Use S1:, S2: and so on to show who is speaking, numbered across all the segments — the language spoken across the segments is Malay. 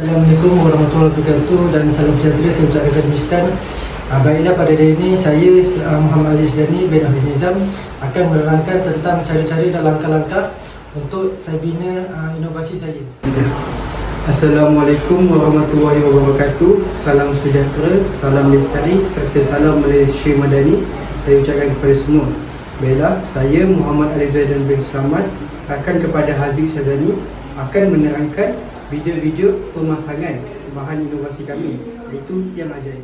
S1: Assalamualaikum warahmatullahi wabarakatuh dan salam sejahtera saya ucapkan kemistan. Baiklah, pada hari ini saya Muhammad Aziz Zani bin Ahmad Nizam akan menerangkan tentang cara-cara dan langkah-langkah untuk saya bina inovasi saya.
S2: Assalamualaikum warahmatullahi wabarakatuh. Salam sejahtera, salam lestari serta salam Malaysia Madani saya ucapkan kepada semua. Baiklah, saya Muhammad Aziz Zani bin Selamat akan kepada Haziq Syazani akan menerangkan video-video pemasangan bahan inovasi kami, iaitu tiang ajaib.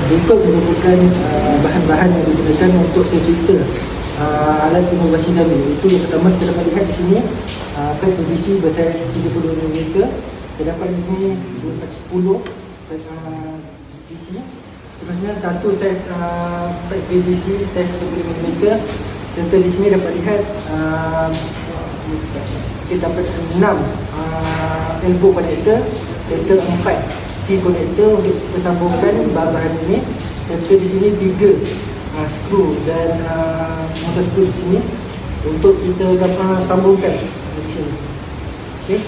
S1: Berikut merupakan bahan-bahan yang digunakan untuk saya cerita alat inovasi kami. Itu yang pertama, kita dapat lihat di sini pipe PVC bersaiz 32mm. Terdapat ini 10 PVC. Terusnya satu saiz pipe PVC saiz 35mm. Serta di sini dapat lihat kita dapat 6 elbow connector serta 4 T-connector untuk kita sambungkan bahan-bahan ini. Serta di sini 3 skru dan motor skru di sini untuk kita dapat sambungkan di sini. Okey.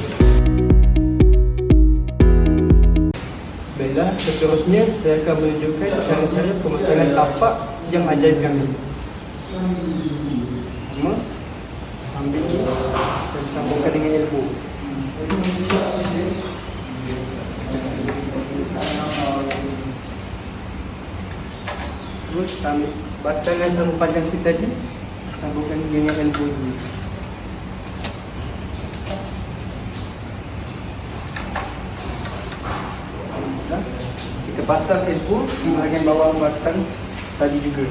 S2: Baiklah, seterusnya saya akan menunjukkan cara-cara pemasangan tapak yang ajaib kami. Pertama, ambil dan sambungkan dengan elbow. Terus ambil batang yang sama panjang seperti tadi, sambungkan dengan elbow ini. Kita pasang elbow di bahagian bawah batang tadi juga.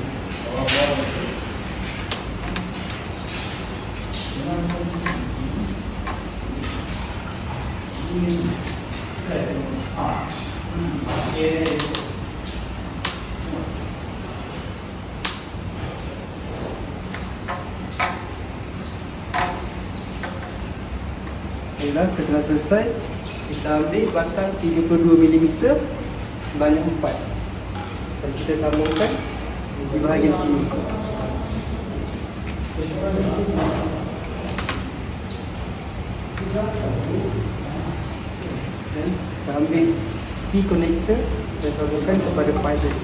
S2: Baiklah, setelah selesai, kita ambil batang 32mm sebanyak 4 dan kita sambungkan di bahagian sini. Dan kita ambil T-connector dan sambungkan kepada pipe tadi.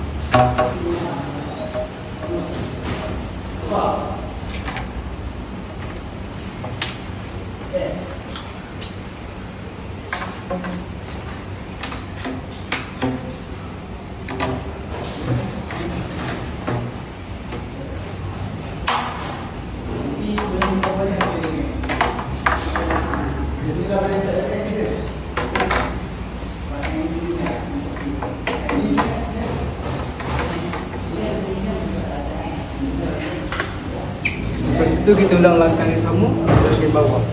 S2: Lepas itu kita ulang langkah yang sama di bahagian bawah.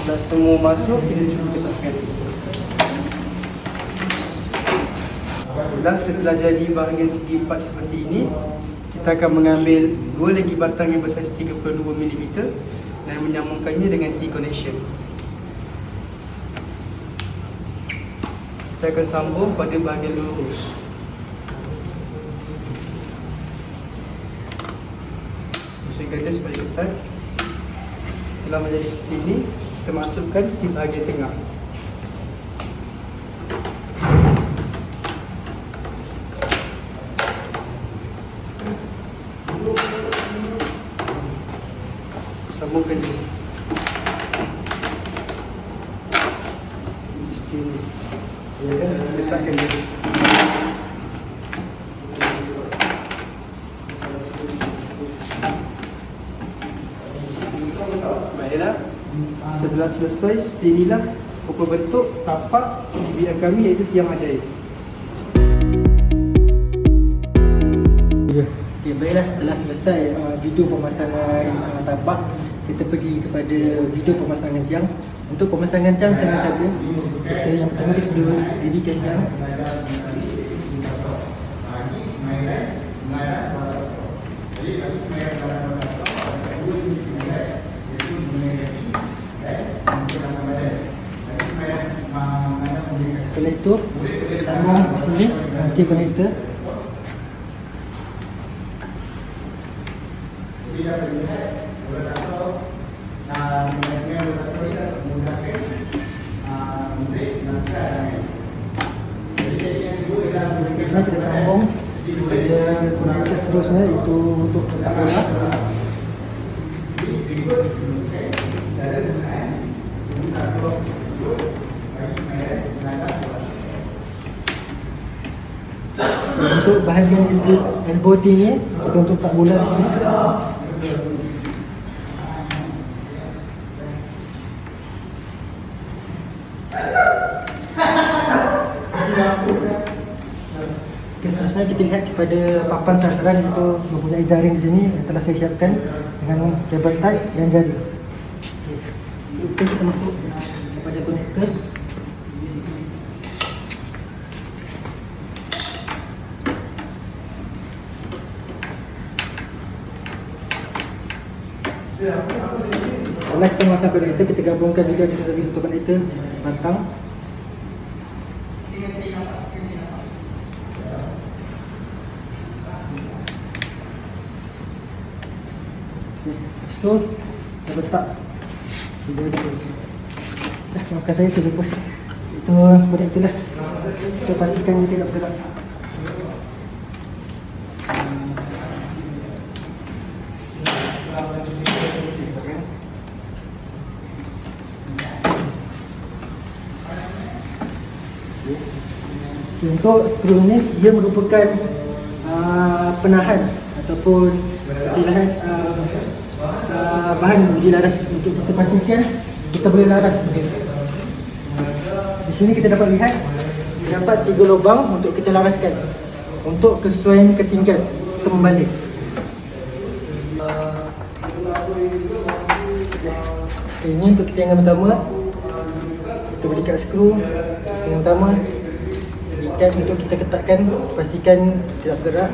S2: Setelah semua masuk, kita cuba ketatkan. Setelah jadi bahagian segi 4 seperti ini, kita akan mengambil 2 lagi batang yang bersaiz 32mm dan menyambungkannya dengan T-connection. Kita akan sambung pada bahagian lurus. Pusingkan dia supaya ketat. Setelah menjadi seperti ini, kita masukkan di bahagian tengah. Sambungkan dia seperti ini. Letakkan dia. Baiklah, setelah selesai seperti inilah rupa bentuk tapak DBM kami, iaitu tiang ajaib.
S1: Okey, baiklah, setelah selesai video pemasangan tapak kita pergi kepada video pemasangan tiang. Untuk pemasangan tiang senang saja. Kita yang pertama kita perlu dirikan tiang. Setelah itu sambung sini nanti konektor. Seterusnya kita sambung pada konektor seterusnya, iaitu untuk kotak bola. Untuk bahagian elbow ni kita untuk tak bola di sini. Okay, seterusnya kita lihat kepada papan sasaran, itu mempunyai jaring di sini yang telah saya siapkan dengan kabel tight dan jaring. Okay, kita masuk kepada konektor. Setelah kita memasang konektor, kita gabungkan juga dengan lagi satu konektor batang. Lepas tu kita letak video tu. Maafkan saya lupa. Itu konektor las. Kita pastikan dia tidak bergerak. Okay, untuk skru ni dia merupakan penahan ataupun ketilahan bahan uji laras. Untuk kita pastikan kita boleh laras. Di sini kita dapat lihat terdapat 3 lubang untuk kita laraskan. Untuk kesesuaian ketinggian kita membalik. Okay, ini untuk ketinggian pertama. Kita beri kat skru yang pertama, ikat untuk kita ketatkan, pastikan tidak bergerak.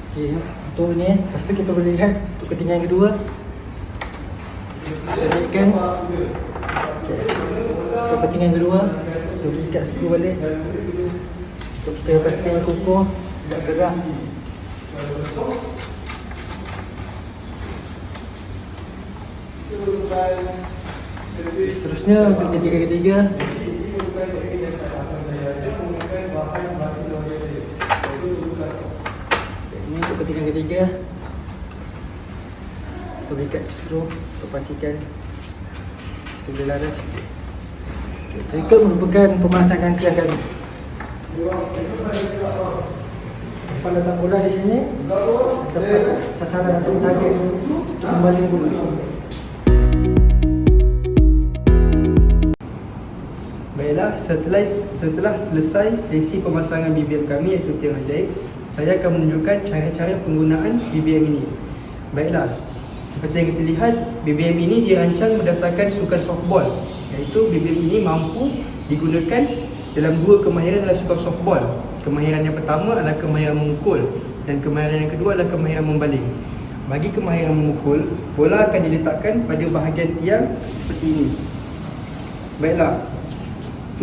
S1: Okay, untuk ni, lepas tu kita boleh lihat untuk ketinggian kedua, kita naikkan. Okay, untuk ketinggian kedua kita boleh ikat skru balik untuk kita pastikan yang kukuh, tidak bergerak. Seterusnya untuk ketinggian ketiga, ini untuk ketinggian ketiga kita boleh ikat skru untuk pastikan kita boleh laras. Berikut merupakan pemasangan tiang kami. Papan letak bola di sini, tempat sasaran atau target untuk membaling bola.
S2: Baiklah, setelah selesai sesi pemasangan BBM kami, iaitu tiang ajaib, saya akan menunjukkan cara-cara penggunaan BBM ini. Baiklah, seperti yang kita lihat, BBM ini dirancang berdasarkan sukan softball, iaitu BBM ini mampu digunakan dalam 2 kemahiran adalah sukan softball. Kemahiran yang pertama adalah kemahiran memukul dan kemahiran yang kedua adalah kemahiran membaling. Bagi kemahiran memukul, bola akan diletakkan pada bahagian tiang seperti ini. Baiklah,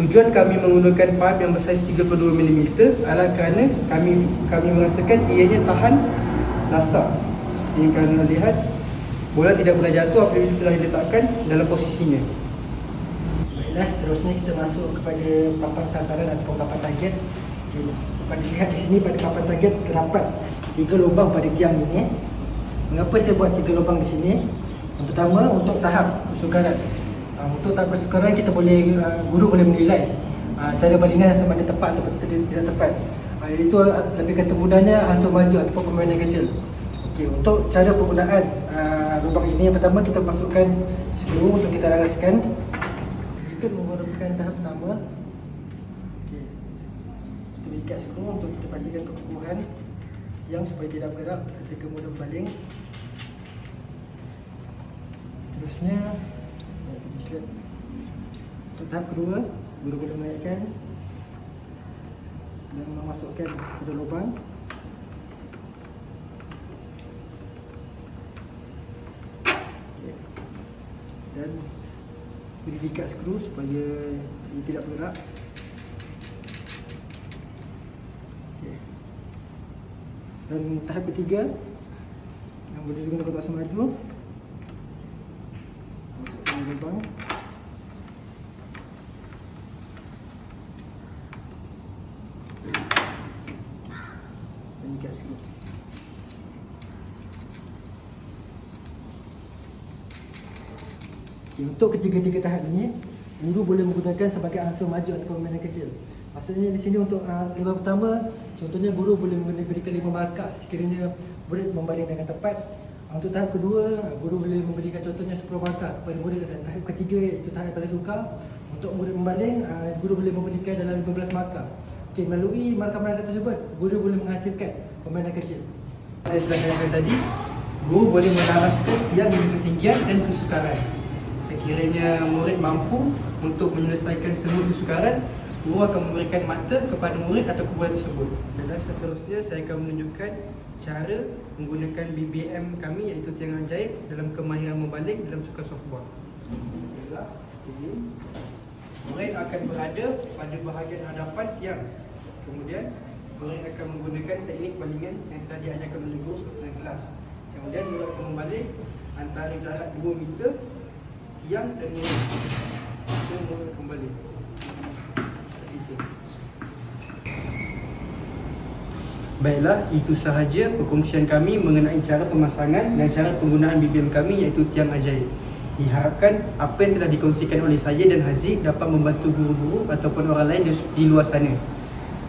S2: tujuan kami menggunakan pipe yang bersaiz 32mm adalah kerana kami merasakan ianya tahan lasak. Seperti yang kalian lihat, bola tidak pernah jatuh apabila telah diletakkan dalam posisinya.
S1: Baiklah, seterusnya kita masuk kepada papan sasaran ataupun papan target. Okay, dapat dilihat di sini pada papan target terdapat 3 lubang pada tiang ini. Mengapa saya buat 3 lubang di sini? Yang pertama, untuk tahap kesukaran. Untuk tahap kesukaran kita boleh, guru boleh menilai cara balingan sama ada tepat atau tidak tepat. Itu lebih kata mudahnya asuh maju ataupun pemain yang kecil. Okay, untuk cara penggunaan lubang ini, yang pertama kita masukkan skru untuk kita laraskan. Itu merupakan tahap pertama. Okay, kita berikan skru untuk kita pastikan kekukuhan yang supaya tidak bergerak ketika mula berbaling. Seterusnya untuk tahap kedua, guru boleh mengaitkan dan memasukkan pada lubang. Okay. Dan beri ikat skru supaya ia tidak bergerak. Okay. Dan tahap ketiga yang boleh digunakan untuk semaju, masukkan lubang. Dan ikat skru. Okay, untuk ketiga-tiga tahap ini, guru boleh menggunakan sebagai ansur maju atau permainan kecil. Maksudnya di sini untuk lima pertama, contohnya guru boleh memberikan 5 markah sekiranya murid membaling dengan tepat. Untuk tahap kedua, guru boleh memberikan contohnya 10 markah kepada murid. Dan tahap ketiga iaitu tahap yang paling sukar, untuk murid membaling, guru boleh memberikan dalam 15 markah. Okay, melalui markah-markah tersebut, guru boleh menghasilkan permainan kecil. Saya sudah katakan tadi, guru boleh melaraskan yang dengan ketinggian dan kesukaran. Sekiranya murid mampu untuk menyelesaikan semua kesukaran, guru akan memberikan mata kepada murid atau kumpulan tersebut. Dan seterusnya saya akan menunjukkan cara menggunakan BBM kami iaitu tiang ajaib dalam kemahiran membaling dalam sukan softball. Ini murid akan berada pada bahagian hadapan tiang. Kemudian murid akan menggunakan teknik balingan yang telah diajarkan oleh guru semasa kelas. Kemudian murid akan membaling antara jarak 2 meter tiang dan murid. Kemudian murid akan membaling. Baiklah, itu sahaja perkongsian kami mengenai cara pemasangan dan cara penggunaan BBM kami iaitu tiang ajaib. Diharapkan apa yang telah dikongsikan oleh saya dan Haziq dapat membantu guru-guru ataupun orang lain di luar sana.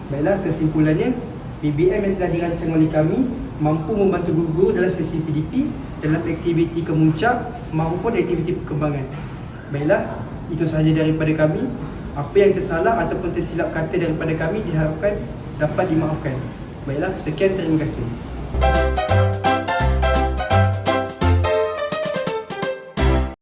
S1: Baiklah, kesimpulannya, BBM yang telah dirancang oleh kami mampu membantu guru-guru dalam sesi PDP, dalam aktiviti kemuncak maupun aktiviti perkembangan. Baiklah, itu sahaja daripada kami. Apa yang tersalah ataupun tersilap kata daripada kami diharapkan dapat dimaafkan. Baiklah, sekian, terima kasih.